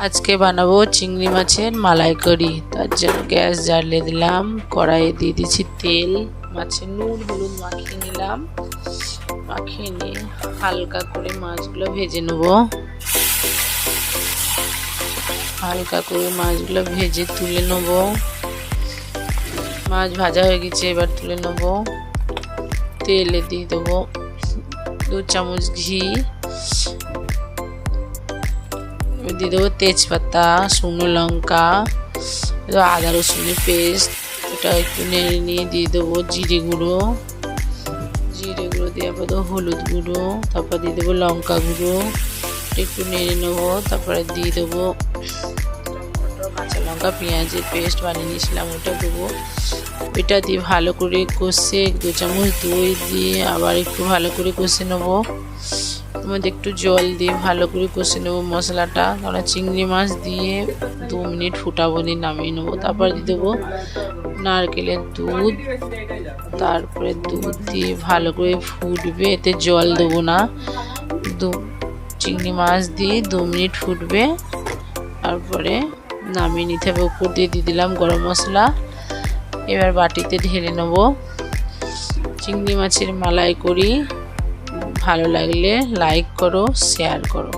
আজকে বানাবো চিংড়ি মাছের মালাইকারি। তার জন্য গ্যাস জ্বালিয়ে দিলাম, কড়াইয়ে দিয়ে দিচ্ছি তেল, মাছের নুন হলুদ মাখিয়ে নিলাম। মাখিয়ে নিয়ে হালকা করে মাছগুলো ভেজে নেব। হালকা করে মাছগুলো ভেজে তুলে নেব। মাছ ভাজা হয়ে গেছে, এবার তুলে নেব। তেলে দিয়ে দেবো 2 চামচ ঘি, দিয়ে দেবো তেজপাতা, শুকনো লঙ্কা, আদা রসুনের পেস্ট, ওটা একটু নেড়ে নিয়ে দিয়ে দেবো জিরে গুঁড়ো। জিরে গুঁড়ো দেওয়ার পর দেবো হলুদ গুঁড়ো, তারপর দিয়ে দেবো লঙ্কা গুঁড়ো, একটু নেড়ে নেবো। তারপরে দিয়ে দেবো টমেটো, কাঁচা লঙ্কা, পেঁয়াজের পেস্ট বানিয়ে নিয়েছিলাম, ওটা দেবো। ওইটা দিয়ে ভালো করে কষে 2 চামচ দই দিয়ে আবার একটু ভালো করে কষে নেবো। এর মধ্যে একটু জল দিয়ে ভালো করে কষে নেবো মশলাটা, কারণ চিংড়ি মাছ দিয়ে 2 মিনিট ফুটাবো, দিয়ে নামিয়ে নেবো। তারপর দিয়ে দেবো নারকেলের দুধ, তারপরে দুধ দিয়ে ভালো করে ফুটবে, এতে জল দেবো না। চিংড়ি মাছ দিয়ে 2 মিনিট ফুটবে, তারপরে নামিয়ে নিতে হবে। উপর দিয়ে দিলাম গরম মশলা। এবার বাটিতে ঢেলে নেব। চিংড়ি মাছের মালাইকারি ভালো লাগলে লাইক করো, শেয়ার করো।